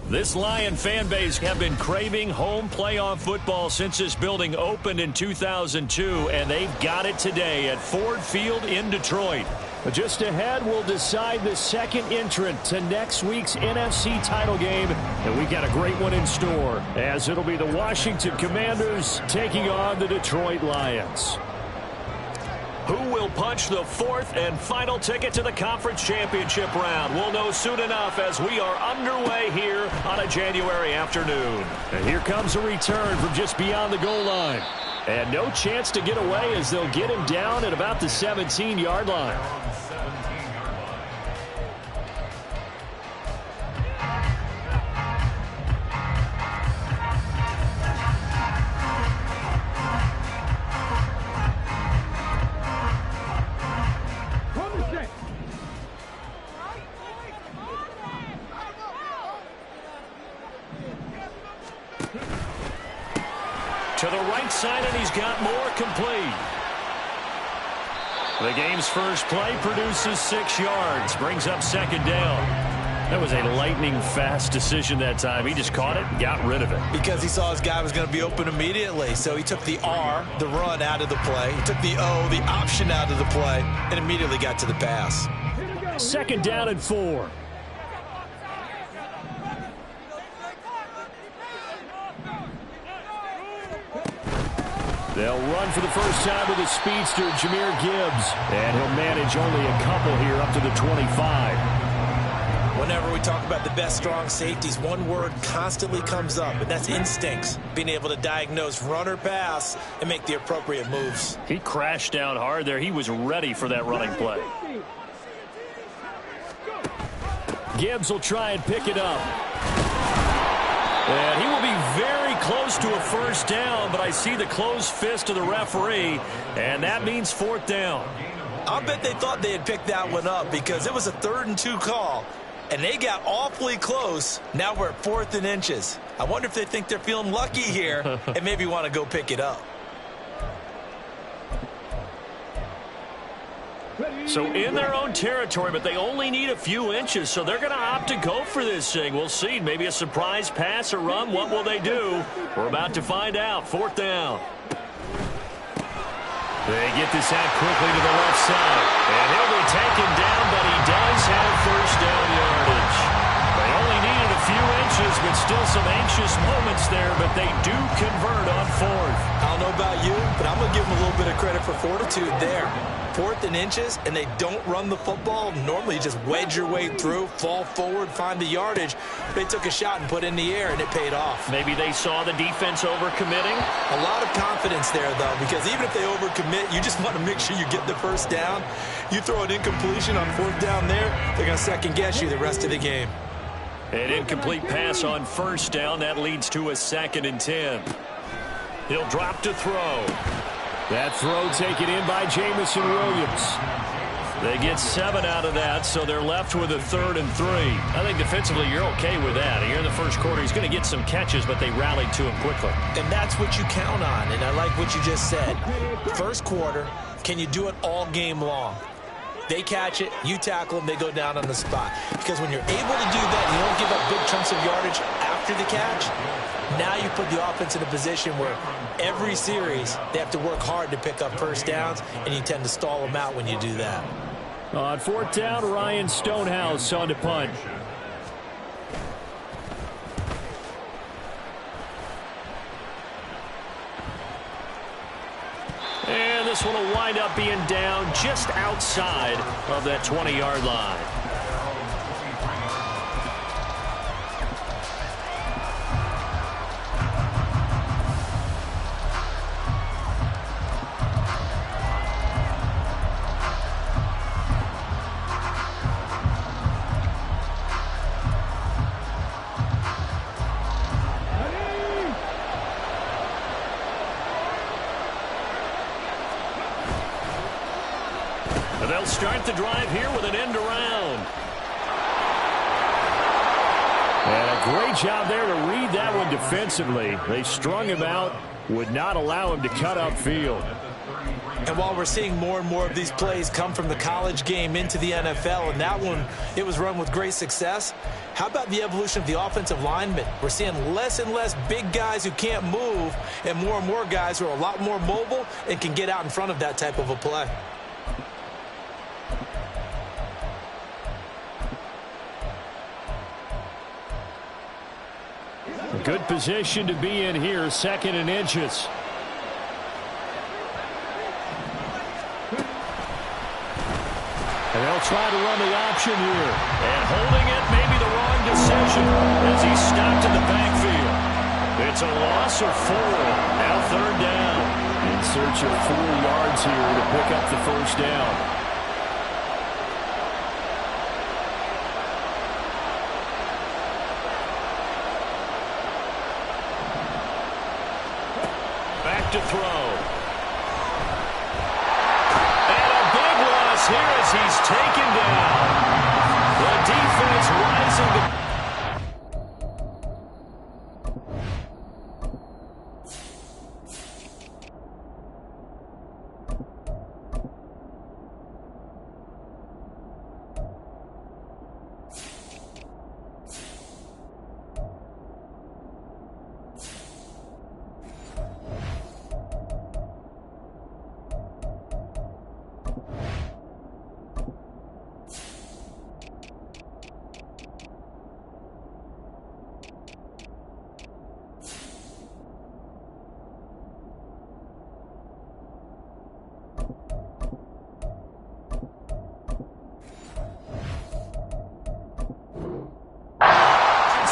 This Lion fan base have been craving home playoff football since this building opened in 2002, and they've got it today at Ford Field in Detroit. Just ahead, we'll decide the second entrant to next week's NFC title game, and we've got a great one in store, as it'll be the Washington Commanders taking on the Detroit Lions. Who will punch the fourth and final ticket to the conference championship round? We'll know soon enough as we are underway here on a January afternoon. And here comes a return from just beyond the goal line. And no chance to get away as they'll get him down at about the 17-yard line. To the right side, and he's got more complete. The game's first play produces 6 yards, brings up second down. That was a lightning-fast decision that time. He just caught it and got rid of it. Because he saw his guy was going to be open immediately. So he took the R, the run, out of the play. He took the O, the option, out of the play, and immediately got to the pass. Second down and 4. They'll run for the first time with the speedster, Jahmyr Gibbs. And he'll manage only a couple here up to the 25. Whenever we talk about the best strong safeties, one word constantly comes up, and that's instincts. Being able to diagnose run or pass and make the appropriate moves. He crashed down hard there. He was ready for that running play. Gibbs will try and pick it up. And he will be very close to a first down, but I see the closed fist of the referee, and that means fourth down. I'll bet they thought they had picked that one up because it was a 3rd and 2 call, and they got awfully close. Now we're at 4th and inches. I wonder if they think they're feeling lucky here and maybe want to go pick it up. So in their own territory, but they only need a few inches, so they're going to opt to go for this thing. We'll see. Maybe a surprise pass or run. What will they do? We're about to find out. Fourth down. They get this out quickly to the left side. And he'll be taken down, but he does have first down yardage. They only needed a few inches, but still some anxious moments there, but they do convert on fourth. I don't know about you, but I'm going to give them a little bit of credit for fortitude there. 4th and inches, and they don't run the football. Normally, you just wedge your way through, fall forward, find the yardage. They took a shot and put it in the air, and it paid off. Maybe they saw the defense overcommitting. A lot of confidence there, though, because even if they overcommit, you just want to make sure you get the first down. You throw an incompletion on 4th down there, they're going to second-guess you the rest of the game. An incomplete pass on first down. That leads to a 2nd and 10. He'll drop to throw. That throw taken in by Jamison Williams. They get 7 out of that, so they're left with a 3rd and 3. I think defensively you're okay with that. Here in the first quarter, he's going to get some catches, but they rallied to him quickly. And that's what you count on, and I like what you just said. First quarter, can you do it all game long? They catch it, you tackle them, they go down on the spot. Because when you're able to do that, you don't give up big chunks of yardage after the catch. Now you put the offense in a position where every series they have to work hard to pick up first downs, and you tend to stall them out when you do that. On 4th down, Ryan Stonehouse on to punt. And this one will wind up being down just outside of that 20-yard line. They'll start the drive here with an end around. And a great job there to read that one defensively. They strung him out, would not allow him to cut upfield. And while we're seeing more and more of these plays come from the college game into the NFL, and that one, it was run with great success, how about the evolution of the offensive linemen? We're seeing less and less big guys who can't move and more guys who are a lot more mobile and can get out in front of that type of a play. A good position to be in here, 2nd and inches. And they'll try to run the option here. And holding it may be the wrong decision as he's stopped in the backfield. It's a loss of 4. Now 3rd down. In search of 4 yards here to pick up the 1st down. Back to throw. Here as he's taken down. The defense rising to...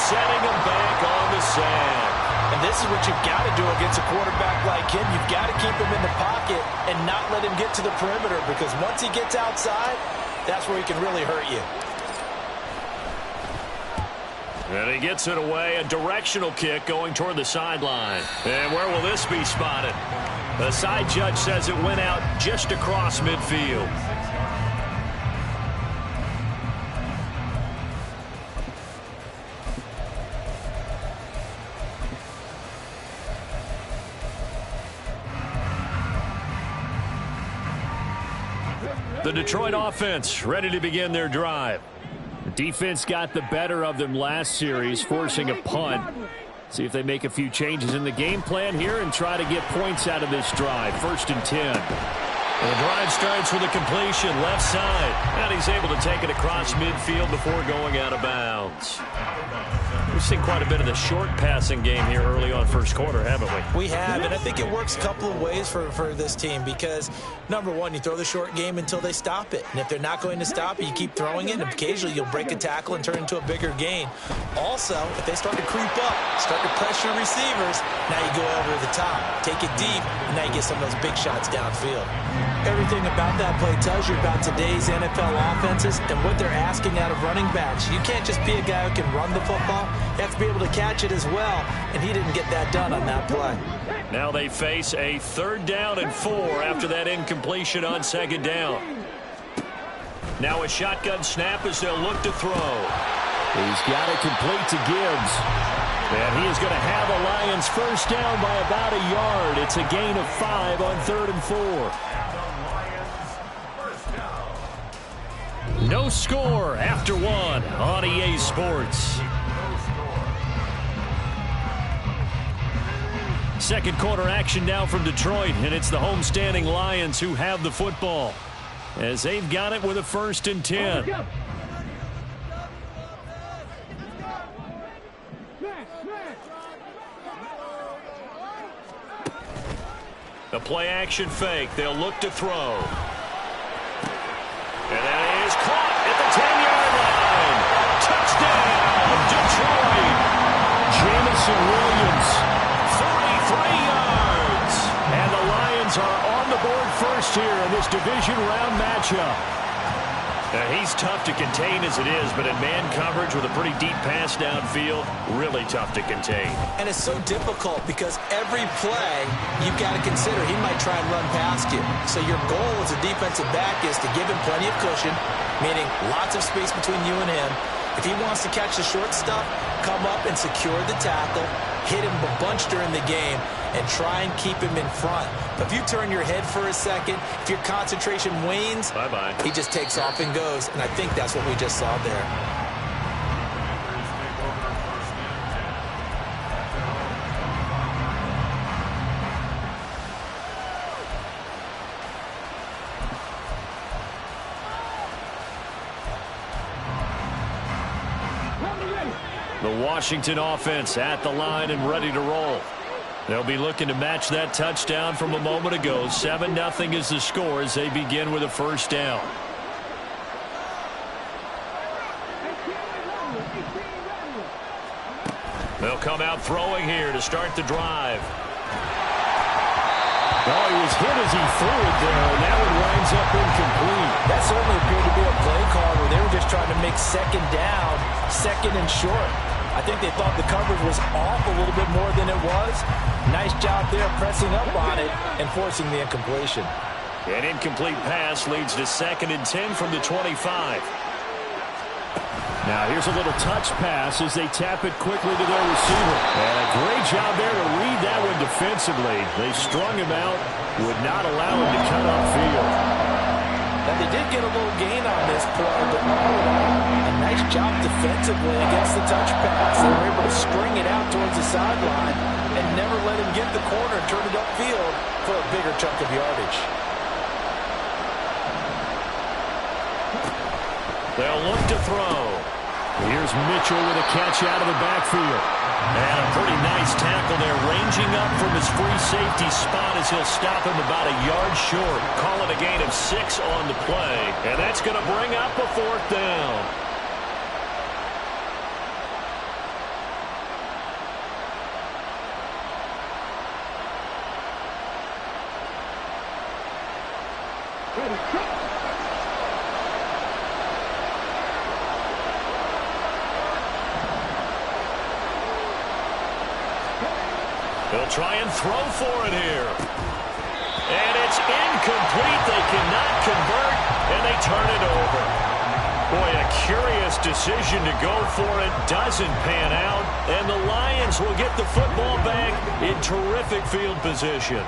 setting him back on the sand. And this is what you've got to do against a quarterback like him. You've got to keep him in the pocket and not let him get to the perimeter, because once he gets outside, that's where he can really hurt you. And he gets it away, a directional kick going toward the sideline. And where will this be spotted? The side judge says it went out just across midfield. The Detroit offense ready to begin their drive. The defense got the better of them last series, forcing a punt. See if they make a few changes in the game plan here and try to get points out of this drive. 1st and 10. And the drive starts with a completion left side. And he's able to take it across midfield before going out of bounds. We've seen quite a bit of the short passing game here early on 1st quarter, haven't we? We have, and I think it works a couple of ways for this team because, number one, you throw the short game until they stop it. And if they're not going to stop it, you keep throwing it, and occasionally you'll break a tackle and turn into a bigger gain. Also, if they start to creep up, start to pressure receivers, now you go over the top, take it deep, and now you get some of those big shots downfield. Everything about that play tells you about today's NFL offenses and what they're asking out of running backs. You can't just be a guy who can run the football. You have to be able to catch it as well, and he didn't get that done on that play. Now they face a 3rd down and 4 after that incompletion on 2nd down. Now a shotgun snap as they'll look to throw. He's got it complete to Gibbs. And he is going to have the Lions 1st down by about a yard. It's a gain of 5 on 3rd and 4. No score after 1 on EA Sports. 2nd quarter action now from Detroit, and it's the homestanding Lions who have the football as they've got it with a 1st and 10. The play action fake. They'll look to throw. And that is caught at the 10-yard line. Touchdown, Detroit. Jamison Williams, 43 yards. And the Lions are on the board first here in this division round matchup. He's tough to contain as it is, but in man coverage with a pretty deep pass downfield, really tough to contain. And it's so difficult because every play you've got to consider he might try and run past you. So your goal as a defensive back is to give him plenty of cushion, meaning lots of space between you and him, If he wants to catch the short stuff, come up and secure the tackle, hit him a bunch during the game, and try and keep him in front. But if you turn your head for a second, if your concentration wanes, bye-bye, he just takes off and goes, and I think that's what we just saw there. The Washington offense at the line and ready to roll. They'll be looking to match that touchdown from a moment ago. 7-0 is the score as they begin with a first down. They'll come out throwing here to start the drive. Oh, he was hit as he threw it there, and that one winds up incomplete. That certainly appeared to be a play call where they were just trying to make second down, second and short. I think they thought the coverage was off a little bit more than it was. Nice job there pressing up on it and forcing the incompletion. An incomplete pass leads to 2nd and 10 from the 25. Now here's a little touch pass as they tap it quickly to their receiver. And a great job there to read that one defensively. They strung him out, would not allow him to cut upfield. Now they did get a little gain on this play, but a nice job defensively against the touch pass. They were able to string it out towards the sideline and never let him get the corner and turn it upfield for a bigger chunk of yardage. They'll look to throw. Here's Mitchell with a catch out of the backfield. And a pretty nice tackle there, ranging up from his free safety spot as he'll stop him about a yard short. Call it a gain of 6 on the play. And that's going to bring up a 4th down. They'll try and throw for it here. And it's incomplete. They cannot convert, and they turn it over. Boy, a curious decision to go for it. Doesn't pan out, and the Lions will get the football back in terrific field position.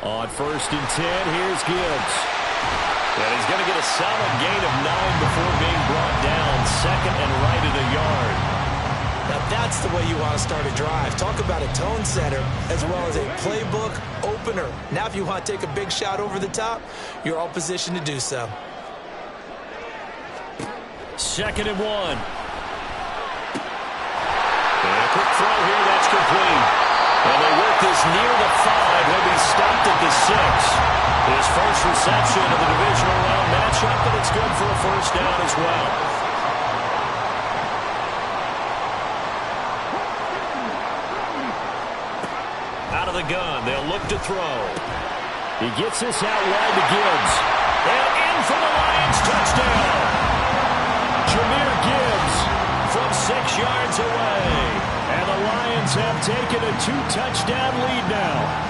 On 1st and 10, here's Gibbs. And he's going to get a solid gain of 9 before being brought down. 2nd and right at a yard. Now that's the way you want to start a drive. Talk about a tone setter as well as a playbook opener. Now if you want to take a big shot over the top, you're all positioned to do so. 2nd and 1. And a quick throw here, that's complete. And they work this near the 5. He'll be stopped at the 6. His first reception of the divisional round matchup, but it's good for a first down as well. Out of the gun, they'll look to throw. He gets this out wide to Gibbs. And in for the Lions, touchdown. Jahmyr Gibbs from 6 yards away. And the Lions have taken a 2-touchdown lead now.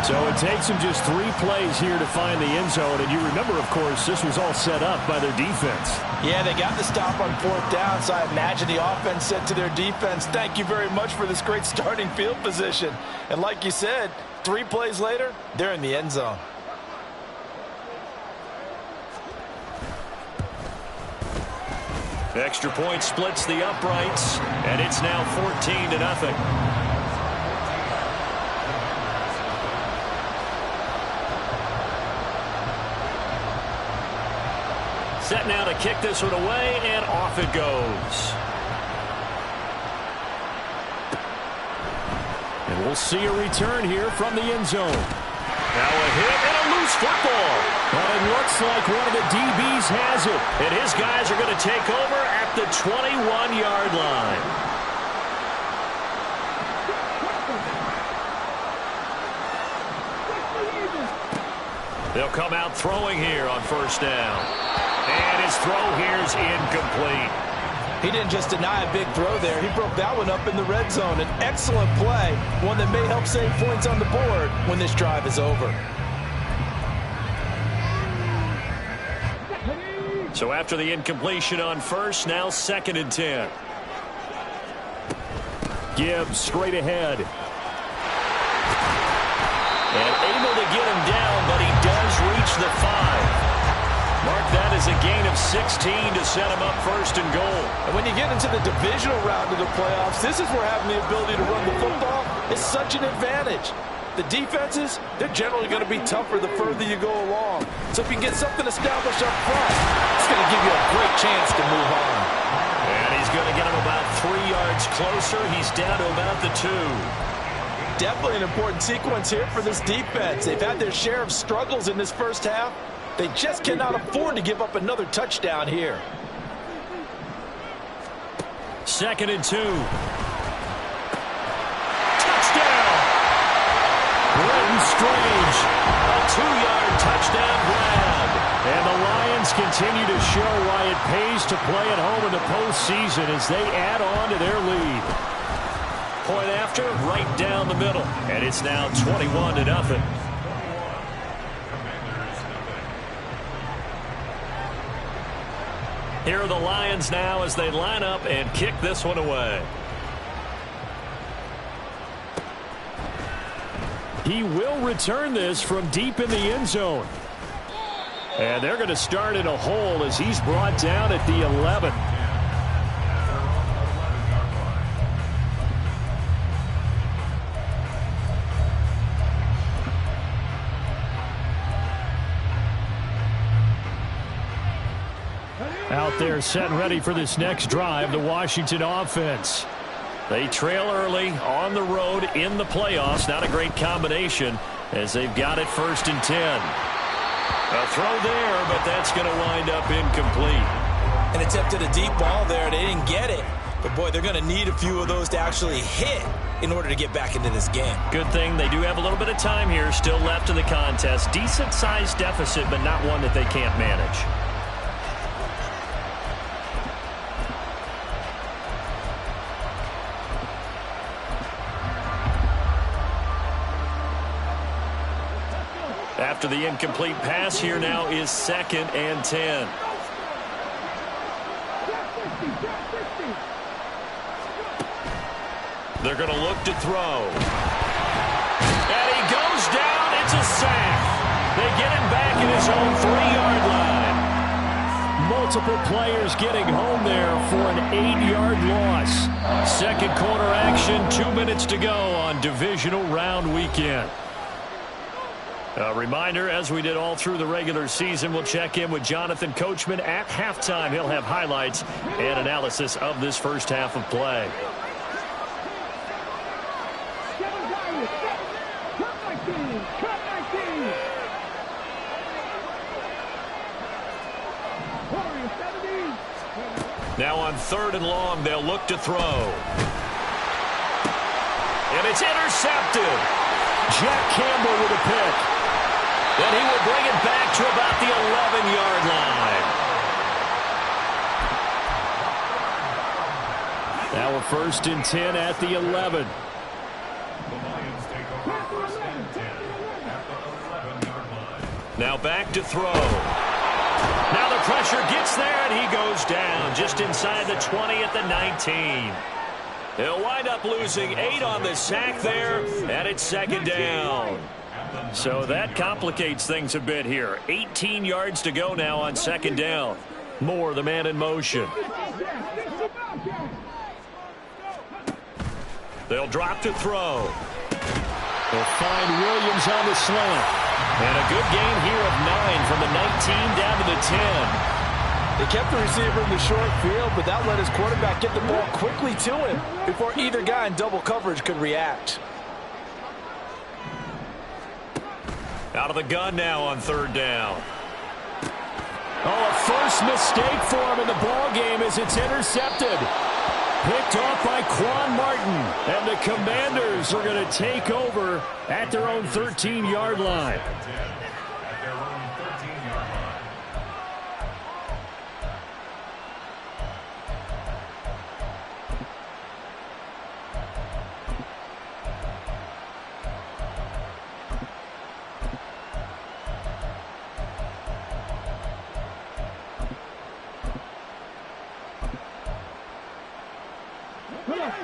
So it takes them just 3 plays here to find the end zone. And you remember, of course, this was all set up by their defense. Yeah, they got the stop on 4th down, so I imagine the offense said to their defense, thank you very much for this great starting field position. And like you said, 3 plays later, they're in the end zone. Extra point splits the uprights, and it's now 14-0. Set now to kick this one away, and off it goes. And we'll see a return here from the end zone. Now a hit and a loose football. But it looks like one of the DBs has it. And his guys are going to take over at the 21-yard line. They'll come out throwing here on 1st down. And his throw here is incomplete. He didn't just deny a big throw there. He broke that one up in the red zone. An excellent play, one that may help save points on the board when this drive is over. So after the incompletion on first, now 2nd and 10. Gibbs straight ahead. And able to get him down, but he does reach the 5. Mark that as a gain of 16 to set him up 1st and goal. And when you get into the divisional round of the playoffs, this is where having the ability to run the football is such an advantage. The defenses, they're generally going to be tougher the further you go along. So if you can get something established up front, it's going to give you a great chance to move on. And he's going to get him about 3 yards closer. He's down to about the 2. Definitely an important sequence here for this defense. They've had their share of struggles in this first half. They just cannot afford to give up another touchdown here. 2nd and 2. Touchdown! Brenton Strange, a 2-yard touchdown grab. And the Lions continue to show why it pays to play at home in the postseason as they add on to their lead. Point after, right down the middle. And it's now 21-0. Here are the Lions now as they line up and kick this one away. He will return this from deep in the end zone. And they're going to start in a hole as he's brought down at the 11. Out there set and ready for this next drive, the Washington offense. They trail early on the road in the playoffs. Not a great combination as they've got it 1st and 10. A throw there, but that's going to wind up incomplete. And attempted a deep ball there. They didn't get it. But, boy, they're going to need a few of those to actually hit in order to get back into this game. Good thing they do have a little bit of time here still left in the contest. Decent-sized deficit, but not one that they can't manage. After the incomplete pass, here now is 2nd and 10. They're going to look to throw. And he goes down. It's a sack. They get him back at his own 3-yard line. Multiple players getting home there for an 8-yard loss. Second quarter action, 2 minutes to go on divisional round weekend. A reminder, as we did all through the regular season, we'll check in with Jonathan Coachman at halftime. He'll have highlights and analysis of this first half of play. Now on 3rd and long, they'll look to throw. And it's intercepted. Jack Campbell with a pick. And he will bring it back to about the 11-yard line. Now a 1st and 10 at the 11. Now back to throw. Now the pressure gets there, and he goes down just inside the 20 at the 19. He'll wind up losing 8 on the sack there, and it's 2nd down. So that complicates things a bit here. 18 yards to go now on 2nd down. Moore, the man in motion. They'll drop to throw. They'll find Williams on the slant. And a good gain here of 9 from the 19 down to the 10. They kept the receiver in the short field, but that let his quarterback get the ball quickly to him before either guy in double coverage could react. Out of the gun now on 3rd down. Oh, a first mistake for him in the ball game as it's intercepted. Picked off by Quan Martin. And the Commanders are going to take over at their own 13-yard line.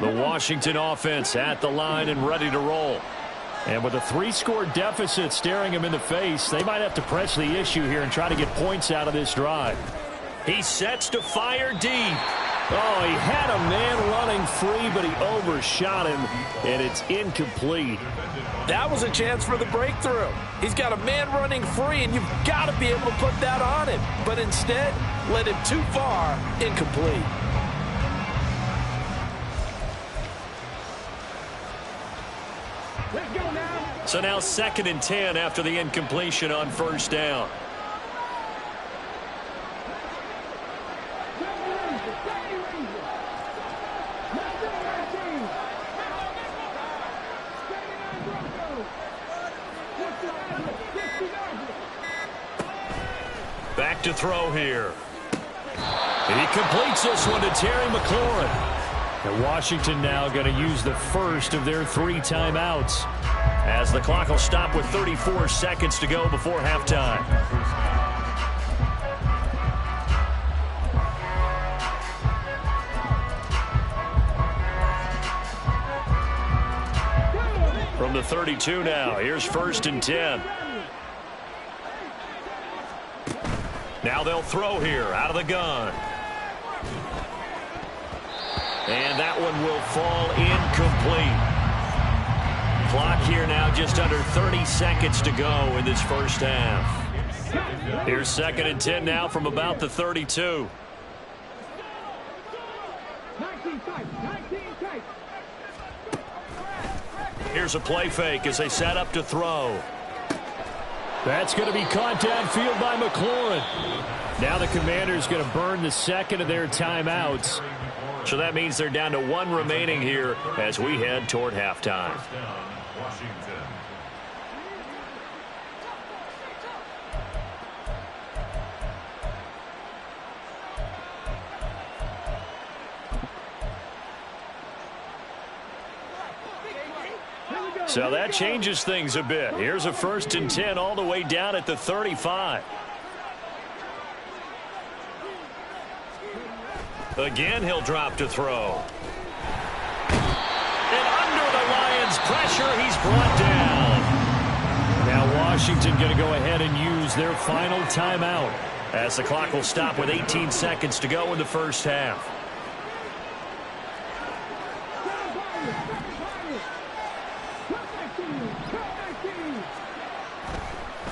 The Washington offense at the line and ready to roll. And with a 3-score deficit staring him in the face, they might have to press the issue here and try to get points out of this drive. He sets to fire deep. Oh, he had a man running free, but he overshot him, and it's incomplete. That was a chance for the breakthrough. He's got a man running free, and you've got to be able to put that on him. But instead, led him too far, incomplete. So now 2nd and 10 after the incompletion on first down. Back to throw here. He completes this one to Terry McLaurin. And Washington now going to use the first of their 3 timeouts, as the clock will stop with 34 seconds to go before halftime. From the 32 now, here's 1st and 10. Now they'll throw here out of the gun. And that one will fall incomplete. Clock here now just under 30 seconds to go in this first half. Here's 2nd and 10 now from about the 32. Here's a play fake as they set up to throw. That's going to be caught downfield by McLaurin. Now the Commanders going to burn the 2nd of their timeouts. So that means they're down to 1 remaining here as we head toward halftime. So that changes things a bit. Here's a 1st and 10 all the way down at the 35. Again, he'll drop to throw. And under the Lions' pressure, he's brought down. Now Washington going to go ahead and use their final timeout, as the clock will stop with 18 seconds to go in the first half.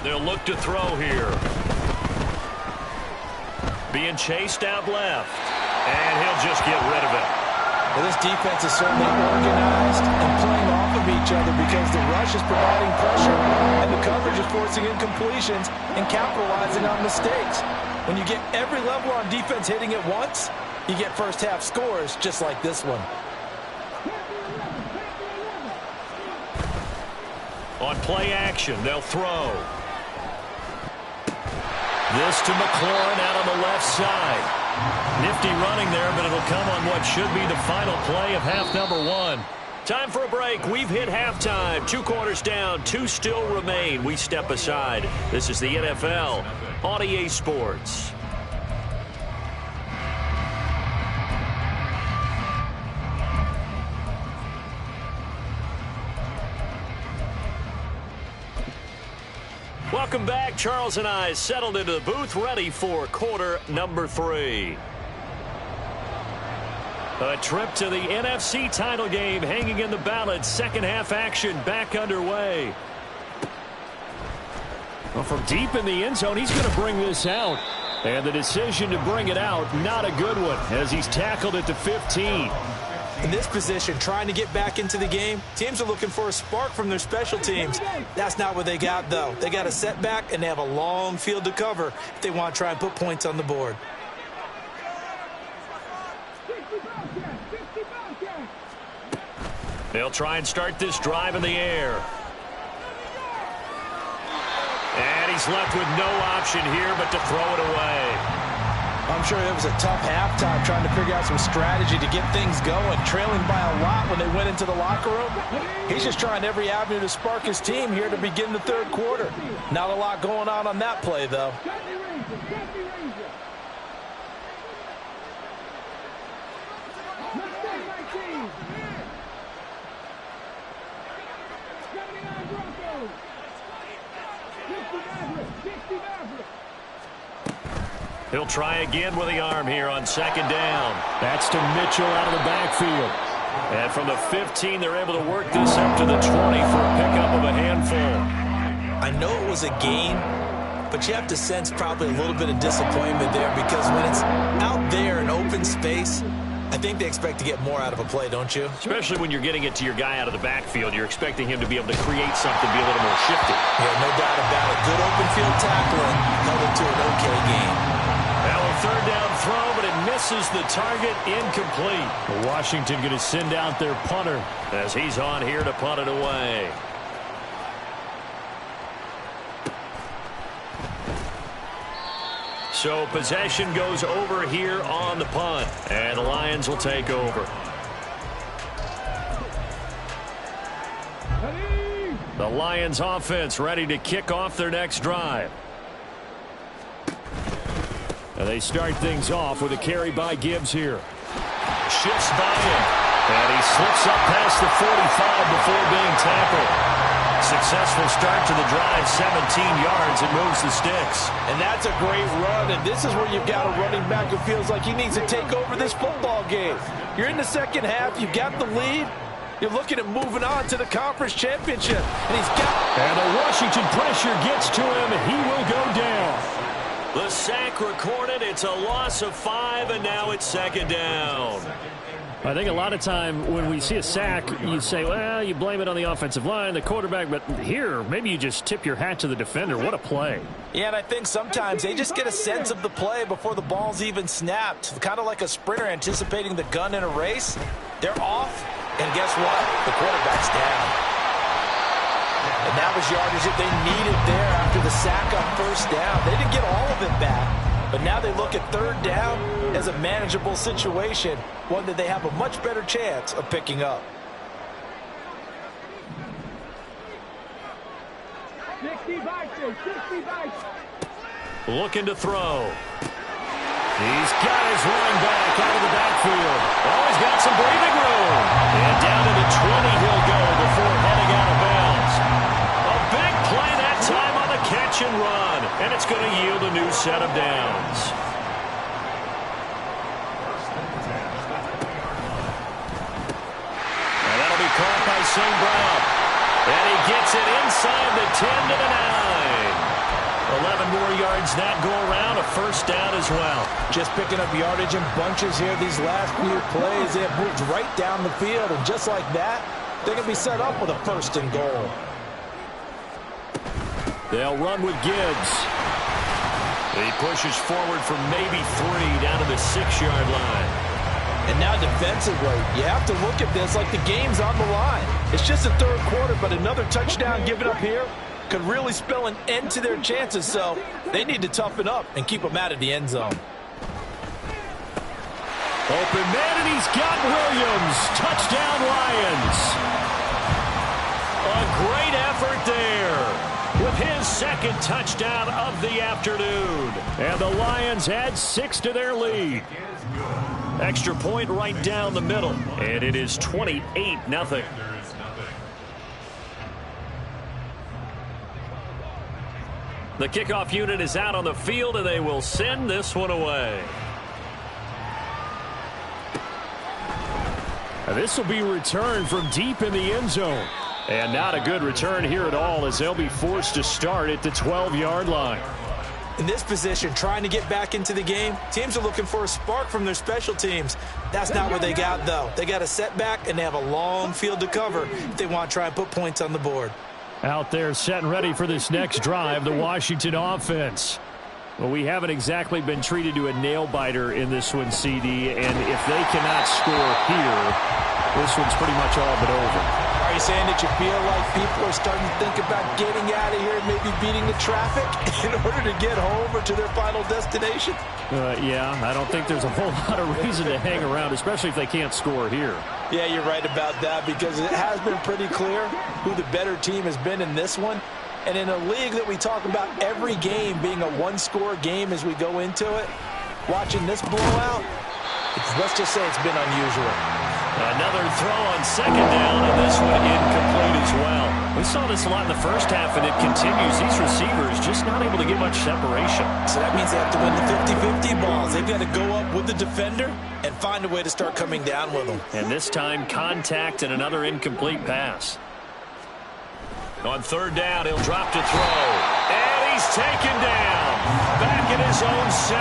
They'll look to throw here. Being chased out left. And he'll just get rid of it. Well, this defense is certainly organized and playing off of each other because the rush is providing pressure and the coverage is forcing incompletions and capitalizing on mistakes. When you get every level on defense hitting at once, you get first half scores just like this one. On play action, they'll throw. This to McLaurin out on the left side. Nifty running there, but it'll come on what should be the final play of half number 1. Time for a break. We've hit halftime. 2 quarters down, 2 still remain. We step aside. This is the NFL on EA Sports. Welcome back. Charles and I settled into the booth, ready for quarter number 3. A trip to the NFC title game hanging in the balance. Second half action back underway. Well, from deep in the end zone, he's going to bring this out. And the decision to bring it out, not a good one, as he's tackled at the 15. In this position, trying to get back into the game, teams are looking for a spark from their special teams. That's not what they got, though. They got a setback, and they have a long field to cover if they want to try and put points on the board. They'll try and start this drive in the air. And he's left with no option here but to throw it away. I'm sure it was a tough halftime trying to figure out some strategy to get things going, trailing by a lot when they went into the locker room. He's just trying every avenue to spark his team here to begin the third quarter. Not a lot going on that play, though. He'll try again with the arm here on second down. That's to Mitchell out of the backfield. And from the 15, they're able to work this up to the 20 for a pickup of a handful. I know it was a gain, but you have to sense probably a little bit of disappointment there because when it's out there in open space, I think they expect to get more out of a play, don't you? Especially when you're getting it to your guy out of the backfield. You're expecting him to be able to create something, be a little more shifty. Yeah, no doubt about it. Good open field tackling held it to an okay game. Now a third down throw, but it misses the target, incomplete. Washington going to send out their punter as he's on here to punt it away. So possession goes over here on the punt, and the Lions will take over. The Lions offense ready to kick off their next drive. And they start things off with a carry by Gibbs here. Shifts by him, and he slips up past the 45 before being tackled. Successful start to the drive, 17 yards. It moves the sticks. And that's a great run, and this is where you've got a running back who feels like he needs to take over this football game. You're in the second half. You've got the lead. You're looking at moving on to the conference championship. And he's got... And the Washington pressure gets to him, and he will go down. The sack recorded. It's a loss of 5, and now it's second down. I think a lot of time when we see a sack, you say, well, you blame it on the offensive line, the quarterback, but here, maybe you just tip your hat to the defender. What a play. Yeah, and I think sometimes they just get a sense of the play before the ball's even snapped. Kind of like a sprinter anticipating the gun in a race. They're off, and guess what? The quarterback's down. And that was yardage that they needed there after the sack on first down. They didn't get all of it back, but now they look at third down as a manageable situation, one that they have a much better chance of picking up. 60. Looking to throw. He's got his running back out of the backfield. Oh, he's got some breathing room. And down to the 20 he'll go before heading out of bounds. A big play that time on the catch and run. And it's going to yield a new set of downs. And that'll be caught by St. Brown. And he gets it inside the 10 to the 9. 11 more yards that go around, a first down as well. Just picking up yardage in bunches here these last few plays. They have moved right down the field, and just like that, they're going to be set up with a first and goal. They'll run with Gibbs. He pushes forward for maybe 3 down to the 6-yard line. And now defensively, you have to look at this like the game's on the line. It's just the third quarter, but another touchdown given up here could really spell an end to their chances, so they need to toughen up and keep them out of the end zone. Open man, and he's got Williams. Touchdown, Lions. A great effort there with his second touchdown of the afternoon. And the Lions add 6 to their lead. Extra point right down the middle, and it is 28-0. The kickoff unit is out on the field, and they will send this one away. And this will be returned from deep in the end zone. And not a good return here at all, as they'll be forced to start at the 12-yard line. In this position, trying to get back into the game, teams are looking for a spark from their special teams. That's not what they got, though. They got a setback, and they have a long field to cover if they want to try and put points on the board. Out there set and ready for this next drive, the Washington offense. Well, we haven't exactly been treated to a nail-biter in this one, CD, and if they cannot score here, this one's pretty much all but over. Are you saying that you feel like people are starting to think about getting out of here and maybe beating the traffic in order to get home or to their final destination? Yeah, I don't think there's a whole lot of reason to hang around, especially if they can't score here. Yeah, you're right about that, because it has been pretty clear who the better team has been in this one. And in a league that we talk about every game being a one-score game as we go into it, watching this blowout, let's just say it's been unusual. Another throw on second down, and this one incomplete as well. We saw this a lot in the first half, and it continues. These receivers just not able to get much separation. So that means they have to win the 50-50 balls. They've got to go up with the defender and find a way to start coming down with them. And this time, contact and another incomplete pass. On third down, he'll drop to throw. And he's taken down. Back in his own 7.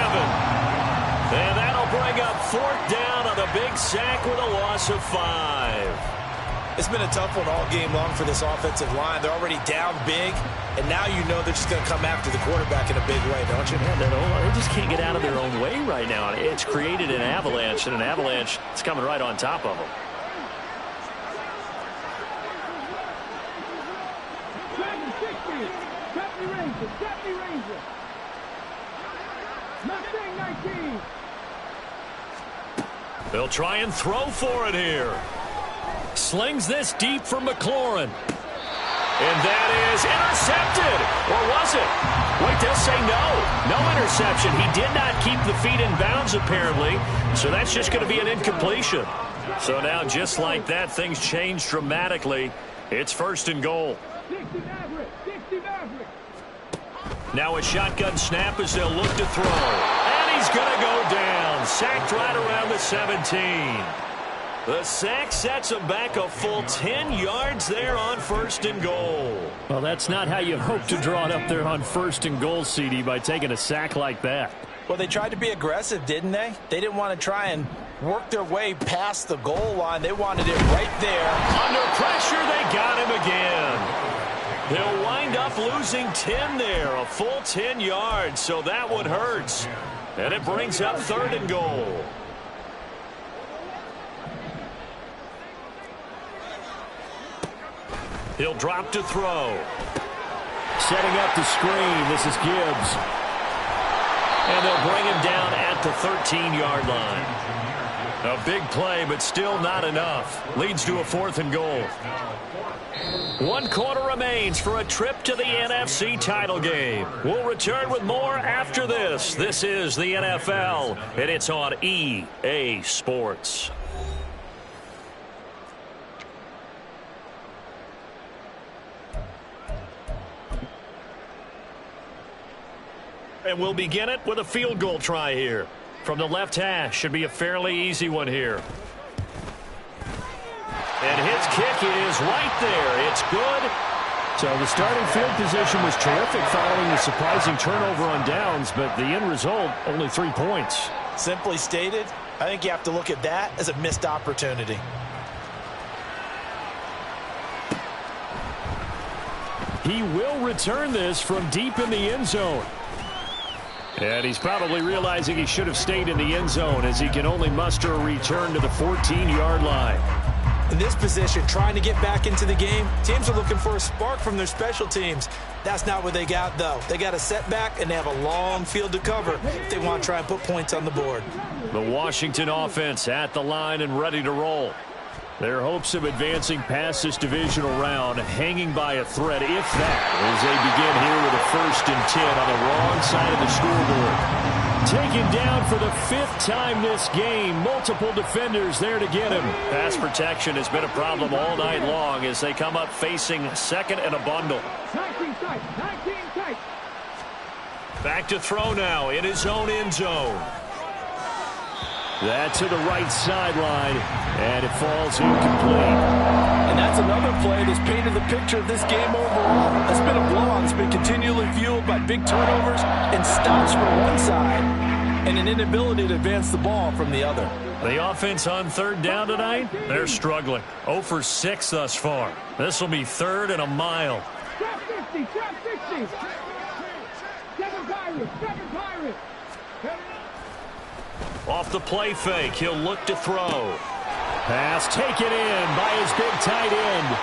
And that'll bring up fourth down on a big sack with a loss of 5. It's been a tough one all game long for this offensive line. They're already down big, and now you know they're just going to come after the quarterback in a big way, don't you? Yeah, they just can't get out of their own way right now. It's created an avalanche, and an avalanche is coming right on top of them. They'll try and throw for it here. Slings this deep for McLaurin. And that is intercepted. Or was it? Wait, they'll say no. No interception. He did not keep the feet in bounds, apparently. So that's just going to be an incompletion. So now, just like that, things change dramatically. It's first and goal. Now a shotgun snap as they'll look to throw. And he's going to go down. Sacked right around the 17. The sack sets him back a full 10 yards there on first and goal. Well, that's not how you hope to draw it up there on first and goal, CD, by taking a sack like that. Well, they tried to be aggressive, didn't they? They didn't want to try and work their way past the goal line. They wanted it right there. Under pressure, they got him again. They'll wind up losing 10 there, a full 10 yards, so that one hurts. And it brings up third and goal. He'll drop to throw. Setting up the screen, this is Gibbs. And they'll bring him down at the 13-yard line. A big play, but still not enough. Leads to a fourth and goal. 1 quarter remains for a trip to the NFC title game. We'll return with more after this. This is the NFL, and it's on EA Sports. And we'll begin it with a field goal try here. From the left hash, should be a fairly easy one here. And his kick is right there. It's good. So the starting field position was terrific following the surprising turnover on downs, but the end result, only 3 points. Simply stated, I think you have to look at that as a missed opportunity. He will return this from deep in the end zone. And he's probably realizing he should have stayed in the end zone as he can only muster a return to the 14-yard line. In this position, trying to get back into the game, teams are looking for a spark from their special teams. That's not what they got, though. They got a setback, and they have a long field to cover if they want to try and put points on the board. The Washington offense at the line and ready to roll. Their hopes of advancing past this divisional round hanging by a thread, if that, as they begin here with a 1st and 10 on the wrong side of the scoreboard. Taken down for the 5th time this game. Multiple defenders there to get him. Pass protection has been a problem all night long as they come up facing second and a bundle. 19 tight, 19 tight. Back to throw now in his own end zone. That to the right sideline, and it falls incomplete. And that's another play that's painted the picture of this game overall. It's been a blowout. It's been continually fueled by big turnovers and stops from one side and an inability to advance the ball from the other. The offense on third down tonight, they're struggling. 0 for 6 thus far. This will be 3rd and a mile. Trap 50, trap 60. 7 Pirates, 7 Pirates. Off the play fake, he'll look to throw. Pass taken in by his big tight end.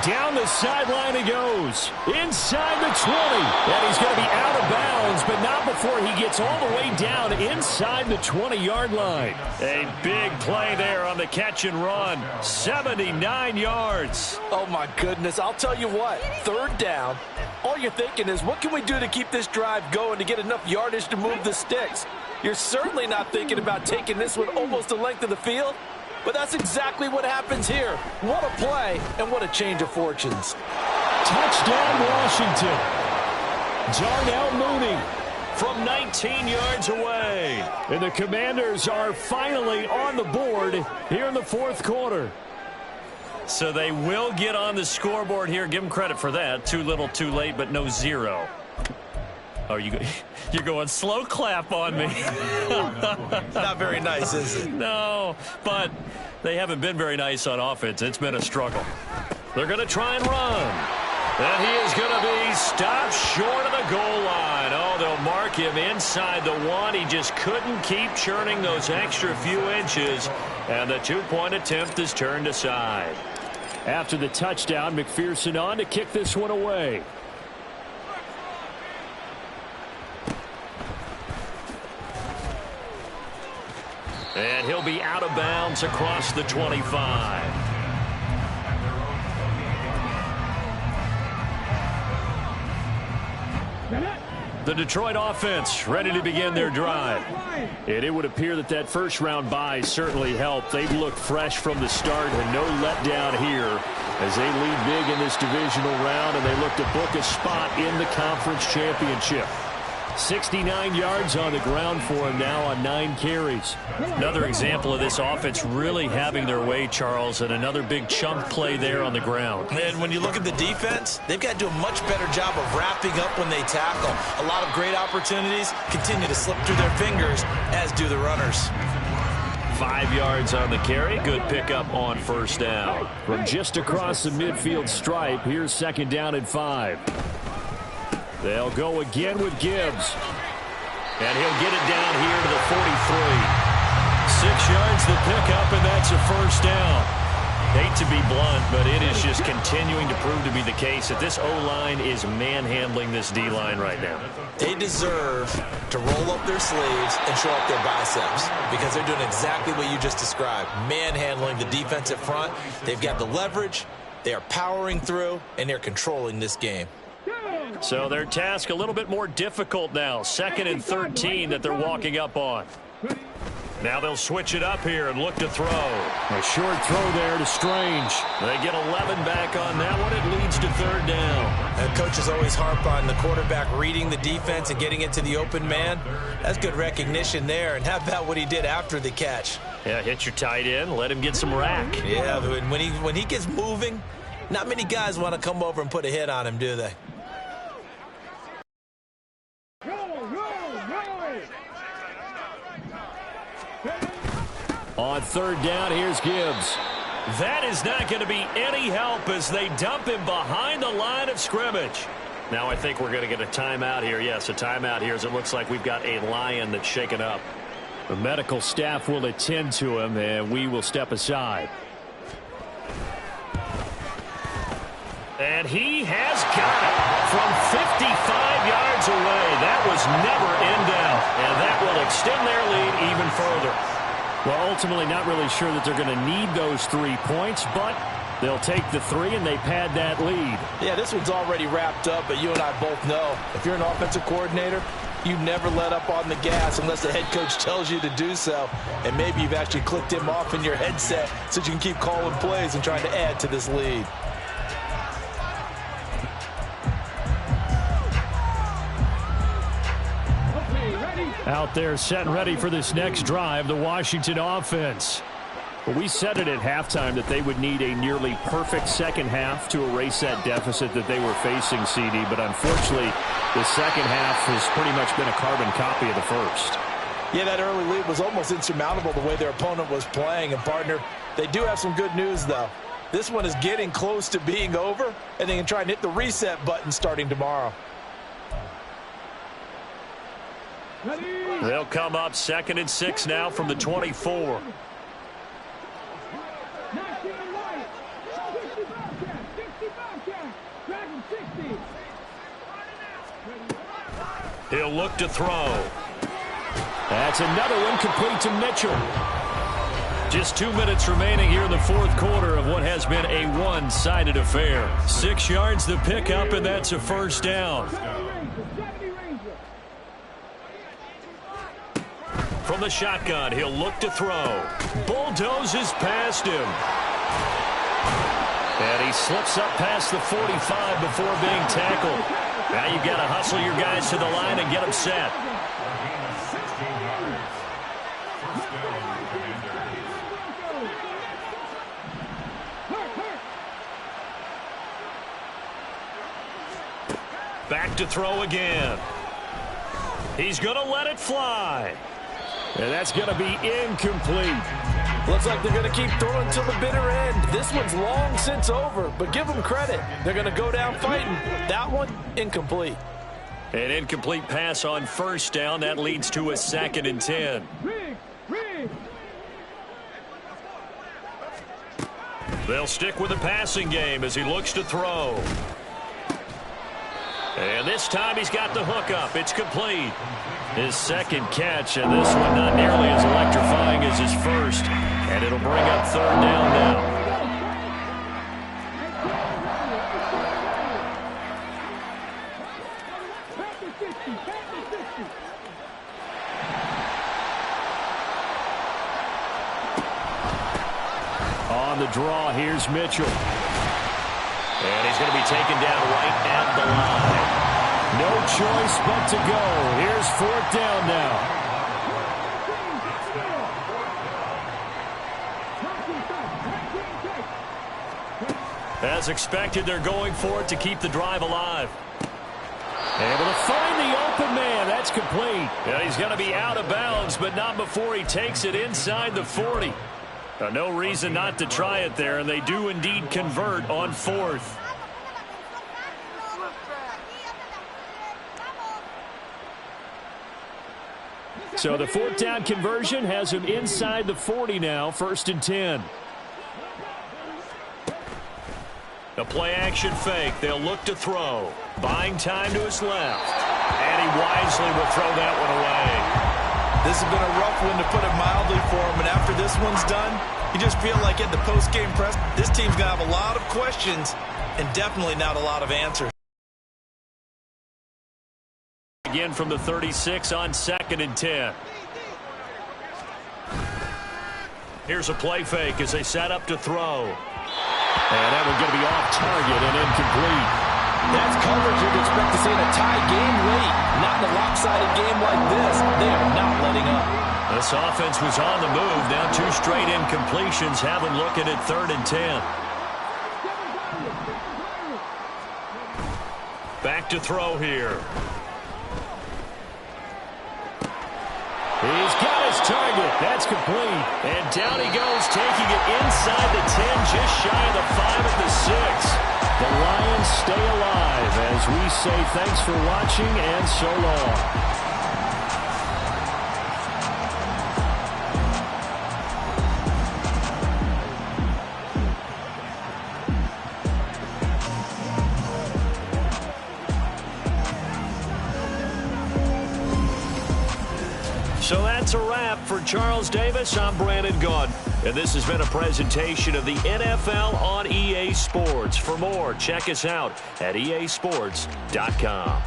Down the sideline he goes. Inside the 20. And he's going to be out of bounds, but not before he gets all the way down inside the 20-yard line. A big play there on the catch and run. 79 yards. Oh, my goodness. I'll tell you what. 3rd down. All you're thinking is, what can we do to keep this drive going to get enough yardage to move the sticks? You're certainly not thinking about taking this one almost the length of the field. but that's exactly what happens here. What a play, and what a change of fortunes. Touchdown, Washington. Darnell Mooney from 19 yards away. And the Commanders are finally on the board here in the fourth quarter. So they will get on the scoreboard here. Give them credit for that. Too little, too late, but no zero. Oh, you're going slow clap on me. Not very nice, is it? No, but they haven't been very nice on offense. It's been a struggle. They're going to try and run. And he is going to be stopped short of the goal line. Oh, they'll mark him inside the one. He just couldn't keep churning those extra few inches. And the two-point attempt is turned aside. After the touchdown, McPherson on to kick this one away. And he'll be out of bounds across the 25. The Detroit offense ready to begin their drive. And it would appear that that first-round bye certainly helped. They've looked fresh from the start and no letdown here as they lead big in this divisional round, and they look to book a spot in the conference championship. 69 yards on the ground for him now on 9 carries. Another example of this offense really having their way, Charles, and another big chunk play there on the ground. And when you look at the defense, they've got to do a much better job of wrapping up when they tackle. A lot of great opportunities continue to slip through their fingers, as do the runners. 5 yards on the carry. Good pickup on first down. From just across the midfield stripe, here's second down and 5. They'll go again with Gibbs. And he'll get it down here to the 43. 6 yards the pickup, and that's a first down. Hate to be blunt, but it is just continuing to prove to be the case that this O-line is manhandling this D-line right now. They deserve to roll up their sleeves and show up their biceps because they're doing exactly what you just described, manhandling the defensive front. They've got the leverage, they are powering through, and they're controlling this game. So their task a little bit more difficult now. 2nd and 13 that they're walking up on. Now they'll switch it up here and look to throw. A short throw there to Strange. They get 11 back on that one. It leads to third down. Coaches always harp on the quarterback reading the defense and getting it to the open man. That's good recognition there. And how about what he did after the catch? Yeah, hit your tight end. Let him get some rack. Yeah, when he gets moving, not many guys want to come over and put a hit on him, do they? On third down, here's Gibbs. That is not going to be any help as they dump him behind the line of scrimmage. Now I think we're going to get a timeout here. Yes, a timeout here as it looks like we've got a Lion that's shaken up. The medical staff will attend to him, and we will step aside. And he has got it from 55 yards away. That was never in doubt, and that will extend their lead even further. Well, ultimately not really sure that they're going to need those 3 points, but they'll take the 3 and they pad that lead. Yeah, this one's already wrapped up, but you and I both know if you're an offensive coordinator, you never let up on the gas unless the head coach tells you to do so. And maybe you've actually clicked him off in your headset so you can keep calling plays and trying to add to this lead. Out there set and ready for this next drive, the Washington offense. Well, we said it at halftime that they would need a nearly perfect second half to erase that deficit that they were facing, CD. But unfortunately, the second half has pretty much been a carbon copy of the first. Yeah, that early lead was almost insurmountable the way their opponent was playing. And, partner, they do have some good news, though. This one is getting close to being over, and they can try and hit the reset button starting tomorrow. They'll come up 2nd and 6 now from the 24. He'll look to throw. That's another one complete to Mitchell. Just 2 minutes remaining here in the fourth quarter of what has been a one-sided affair. 6 yards the pickup, and that's a first down. From from the shotgun. He'll look to throw. Bulldozes past him. And he slips up past the 45 before being tackled. Now you've got to hustle your guys to the line and get them set. Back to throw again. He's going to let it fly. And that's going to be incomplete. Looks like they're going to keep throwing till the bitter end. This one's long since over, but give them credit. They're going to go down fighting. That one, incomplete. An incomplete pass on first down. That leads to a 2nd and 10. They'll stick with the passing game as he looks to throw. And this time he's got the hook up. It's complete. His 2nd catch, and this one not nearly as electrifying as his first. And it'll bring up 3rd down now. On the draw, here's Mitchell. And he's going to be taken down right at the line. No choice but to go. Here's 4th down now. As expected, they're going for it to keep the drive alive. Able to find the open man. That's complete. Yeah, he's going to be out of bounds, but not before he takes it inside the 40. No reason not to try it there, and they do indeed convert on 4th. So the 4th down conversion has him inside the 40 now, 1st and 10. A play-action fake. They'll look to throw. Buying time to his left. And he wisely will throw that one away. This has been a rough one, to put it mildly, for him. And after this one's done, you just feel like at the post-game press, this team's going to have a lot of questions and definitely not a lot of answers. Again from the 36 on 2nd and 10. Here's a play fake as they set up to throw. And that one's going to be off target and incomplete. That's coverage you'd expect to see in a tie game late. Not in a lopsided game like this. They are not letting up. This offense was on the move. Now 2 straight incompletions have them looking at 3rd and 10. Back to throw here. He's got his target. That's complete. And down he goes, taking it inside the 10, just shy of the 5 at the 6. The Lions stay alive as we say thanks for watching and so long. So that's a wrap for Charles Davis. I'm Brandon Gaudin, and this has been a presentation of the NFL on EA Sports. For more, check us out at easports.com.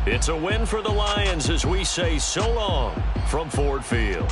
It's a win for the Lions as we say so long from Ford Field.